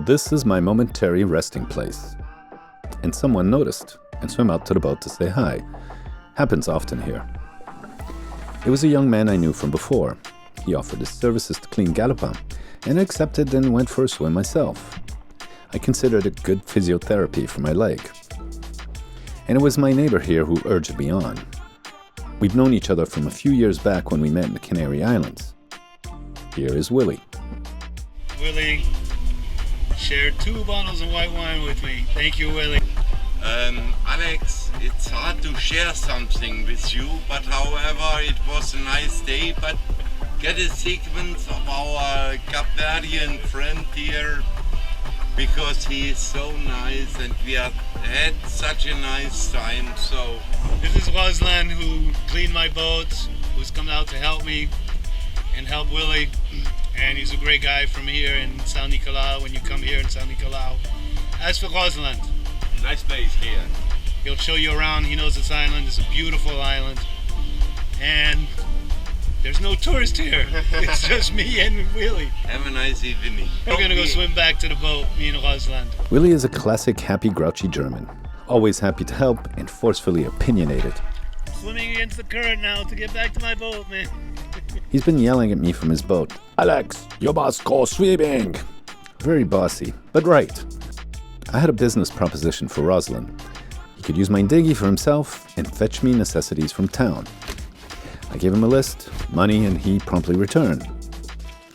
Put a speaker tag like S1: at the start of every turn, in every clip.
S1: this is my momentary resting place. And someone noticed and swam out to the boat to say hi. Happens often here. It was a young man I knew from before. He offered his services to clean Galopin, and I accepted and went for a swim myself. I considered it good physiotherapy for my leg. And it was my neighbor here who urged me on. We've known each other from a few years back when we met in the Canary Islands. Here is Willie.
S2: Willie shared 2 bottles of white wine with me. Thank you, Willie.
S3: Alex, it's hard to share something with you, but however, it was a nice day. But get a sequence of our Cape Verdean friend here, because he is so nice and we have had such a nice time. So
S2: this is Roslan, who cleaned my boat, who's come out to help me and help Willie. And he's a great guy from here in Saint Nicolas. When you come here in Saint Nicolas, as for Roslan,
S3: nice place here.
S2: He'll show you around. He knows this island. It's a beautiful island, and there's no tourist here. It's just me and Willie.
S3: Have a nice evening.
S2: We're gonna go swim back to the boat, me and Roslan.
S1: Willie is a classic happy, grouchy German. Always happy to help and forcefully opinionated.
S2: Swimming against the current now to get back to my boat, man.
S1: He's been yelling at me from his boat. Alex, you must go swimming. Very bossy, but right. I had a business proposition for Roslan. He could use my dinghy for himself and fetch me necessities from town. I gave him a list, money, and he promptly returned.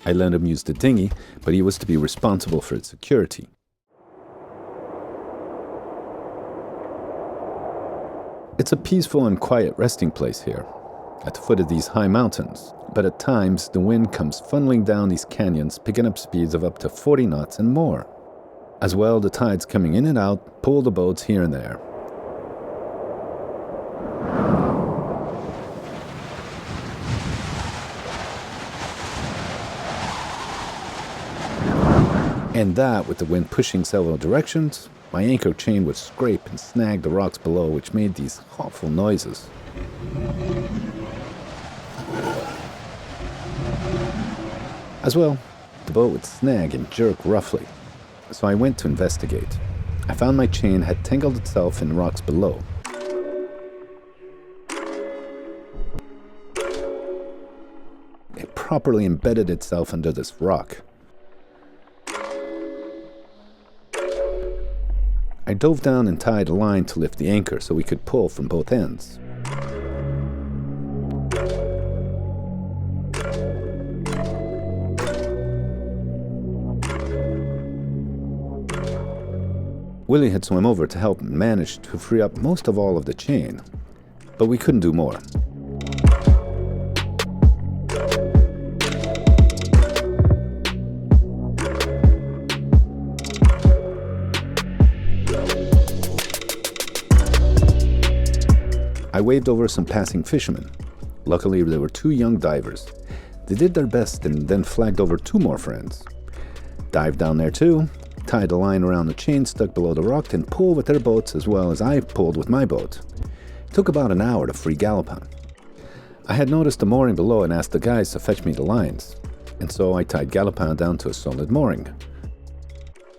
S1: I let him use the dinghy, but he was to be responsible for its security. It's a peaceful and quiet resting place here, at the foot of these high mountains, but at times the wind comes funneling down these canyons, picking up speeds of up to 40 knots and more. As well, the tides coming in and out pull the boats here and there. And that, with the wind pushing several directions, my anchor chain would scrape and snag the rocks below, which made these awful noises. As well, the boat would snag and jerk roughly, so I went to investigate. I found my chain had tangled itself in rocks below. It properly embedded itself under this rock. I dove down and tied a line to lift the anchor so we could pull from both ends. Willie had swum over to help and managed to free up most of all of the chain, but we couldn't do more. I waved over some passing fishermen. Luckily, there were 2 young divers. They did their best and then flagged over 2 more friends. Dived down there too, tied a line around the chain stuck below the rock, and pulled with their boats as well as I pulled with my boat. It took about an hour to free Galopin. I had noticed the mooring below and asked the guys to fetch me the lines, and so I tied Galopin down to a solid mooring.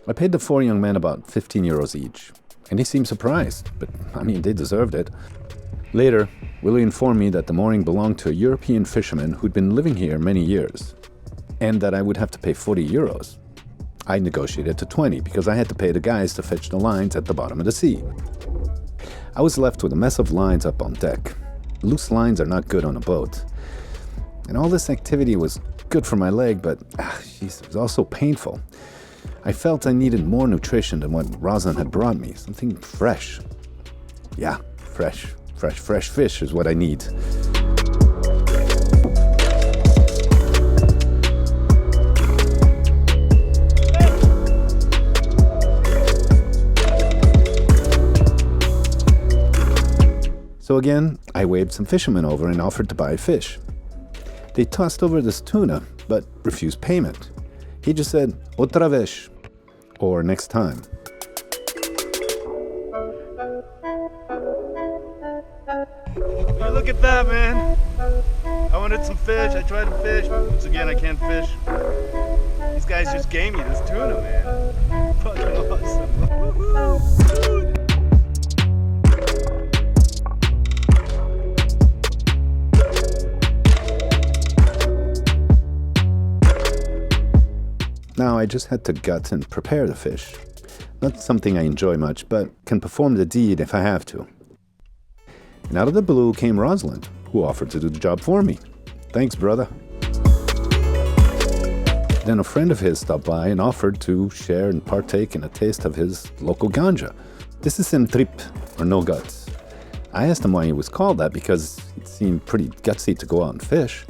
S1: I paid the 4 young men about 15 euros each, and they seemed surprised, but they deserved it. Later, Willie informed me that the mooring belonged to a European fisherman who'd been living here many years, and that I would have to pay 40 euros. I negotiated to 20 because I had to pay the guys to fetch the lines at the bottom of the sea. I was left with a mess of lines up on deck. Loose lines are not good on a boat. And all this activity was good for my leg, but it was also painful. I felt I needed more nutrition than what Roslan had brought me, something fresh. Yeah, fresh fish is what I need. So again, I waved some fishermen over and offered to buy fish. They tossed over this tuna, but refused payment. He just said, "Otra vez," or next time.
S2: Hey, look at that, man. I wanted some fish. I tried to fish. Once again, I can't fish. These guys just gave me this tuna, man. fucking awesome. Woohoo, dude.
S1: Now I just had to gut and prepare the fish. Not something I enjoy much, but can perform the deed if I have to. And out of the blue came Rosalind, who offered to do the job for me. Thanks, brother. Then a friend of his stopped by and offered to share and partake in a taste of his local ganja. This is sin trip, or no guts. I asked him why he was called that because it seemed pretty gutsy to go out and fish.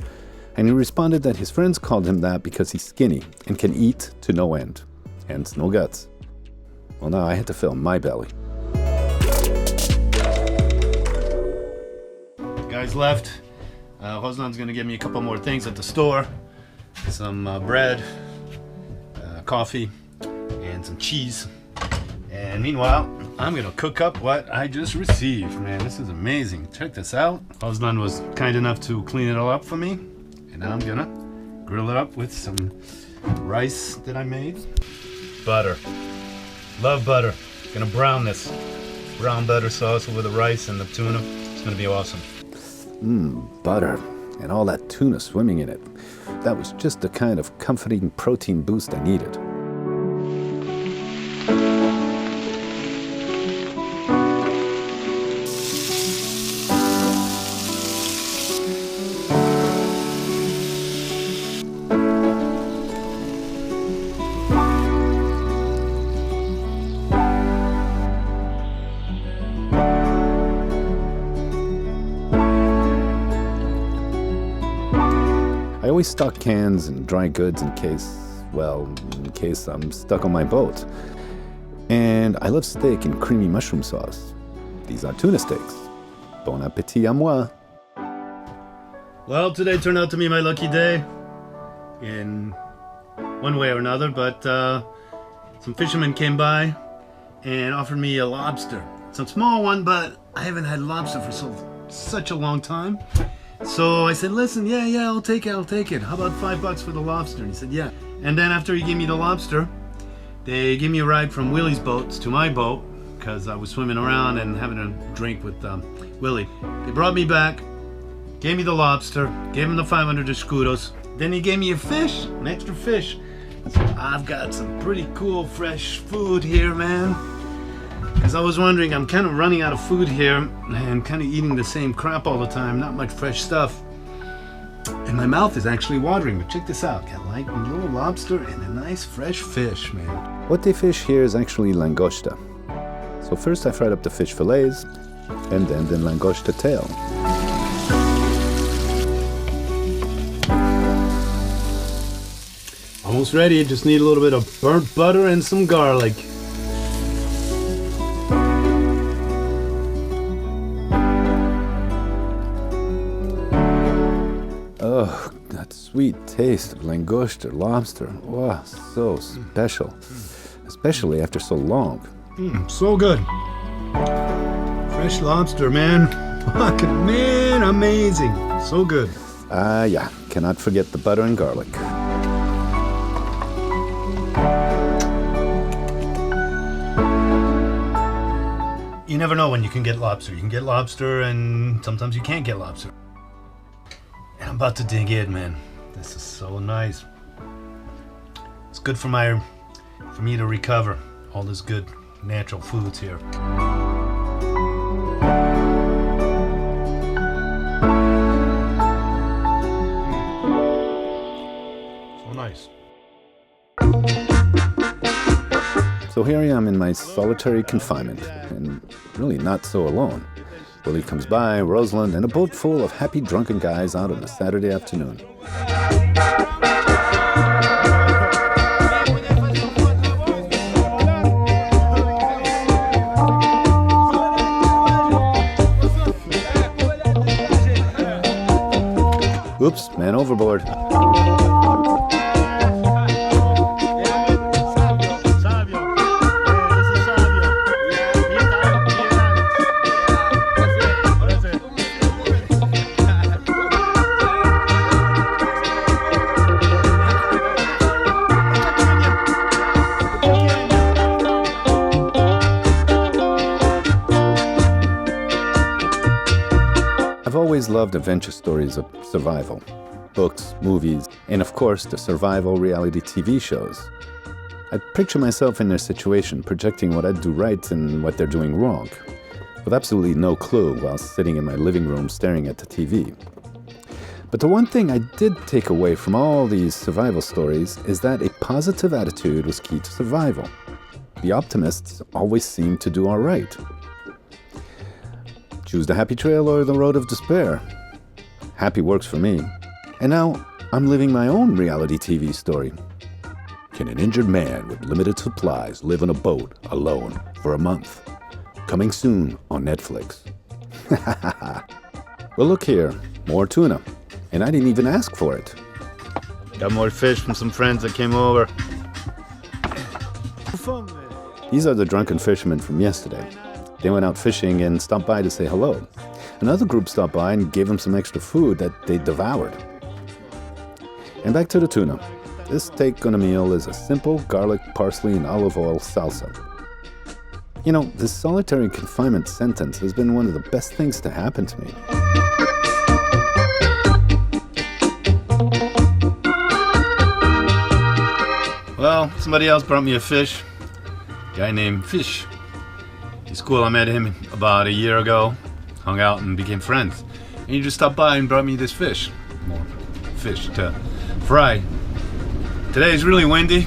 S1: And he responded that his friends called him that because he's skinny and can eat to no end. Hence, no guts. Well, now I had to fill my belly.
S2: Guys left. Rosalind's gonna give me a couple more things at the store. Some bread, coffee, and some cheese. And meanwhile, I'm gonna cook up what I just received. Man, this is amazing. Check this out. Rosalind was kind enough to clean it all up for me. And now I'm gonna grill it up with some rice that I made. Butter. Love butter. Gonna brown this. Brown butter sauce over the rice and the tuna. It's gonna be awesome.
S1: Butter. And all that tuna swimming in it. That was just the kind of comforting protein boost I needed. I always stock cans and dry goods in case I'm stuck on my boat. And I love steak and creamy mushroom sauce. These are tuna steaks. Bon appétit à moi.
S2: Well, today turned out to be my lucky day in one way or another, but some fishermen came by and offered me a lobster. Some small one, but I haven't had lobster for such a long time. So I said, listen, yeah, I'll take it. How about $5 for the lobster? And he said, yeah. And then after he gave me the lobster, they gave me a ride from Willie's boat to my boat because I was swimming around and having a drink with Willie. They brought me back, gave me the lobster, gave him the 500 escudos. Then he gave me a fish, an extra fish. So I've got some pretty cool fresh food here, man. Because I was wondering, I'm kind of running out of food here and kind of eating the same crap all the time, not much fresh stuff. And my mouth is actually watering, but check this out. Got like a little lobster and a nice fresh fish, man.
S1: What they fish here is actually langosta. So first I fried up the fish fillets, and then the langosta tail.
S2: Almost ready, just need a little bit of burnt butter and some garlic.
S1: Oh, that sweet taste of langosta, lobster. Wow, so special. Especially after so long.
S2: So good. Fresh lobster, man. Fucking man, amazing. So good.
S1: Yeah, cannot forget the butter and garlic.
S2: You never know when you can get lobster. You can get lobster and sometimes you can't get lobster. And I'm about to dig in, man. This is so nice. It's good for me to recover all this good natural foods here. So nice.
S1: So here I am in my solitary confinement, and really not so alone. Willie comes by, Rosalind, and a boat full of happy drunken guys out on a Saturday afternoon. Oops, man overboard. loved adventure stories of survival. Books, movies, and of course the survival reality TV shows. I'd picture myself in their situation, projecting what I'd do right and what they're doing wrong, with absolutely no clue while sitting in my living room staring at the TV. But the one thing I did take away from all these survival stories is that a positive attitude was key to survival. The optimists always seemed to do all right. Choose the happy trail or the road of despair. Happy works for me. And now I'm living my own reality TV story. Can an injured man with limited supplies live on a boat alone for a month? Coming soon on Netflix. Well, look here, more tuna. And I didn't even ask for it. Got more fish from some friends that came over. These are the drunken fishermen from yesterday. They went out fishing and stopped by to say hello. Another group stopped by and gave them some extra food that they devoured. And back to the tuna. This take on a meal is a simple garlic, parsley, and olive oil salsa. You know, this solitary confinement sentence has been one of the best things to happen to me. Well, somebody else brought me a fish. A guy named Fish. He's cool. I met him about a year ago. Hung out and became friends. And he just stopped by and brought me this fish. More fish to fry. Today's really windy.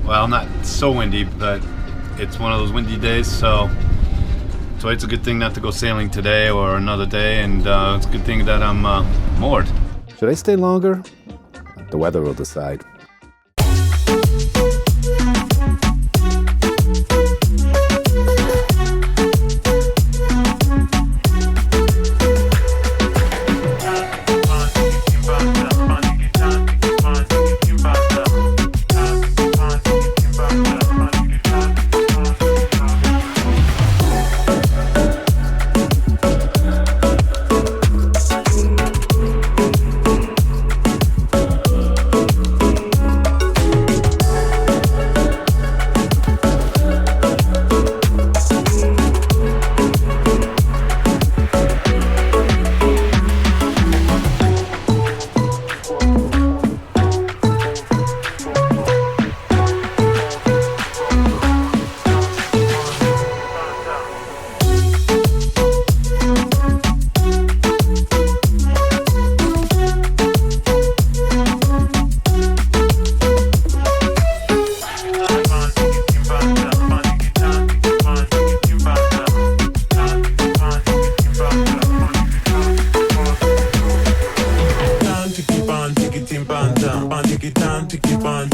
S1: Well, not so windy, but it's one of those windy days, so it's a good thing not to go sailing today or another day, and it's a good thing that I'm moored. Should I stay longer? The weather will decide.
S4: Keep on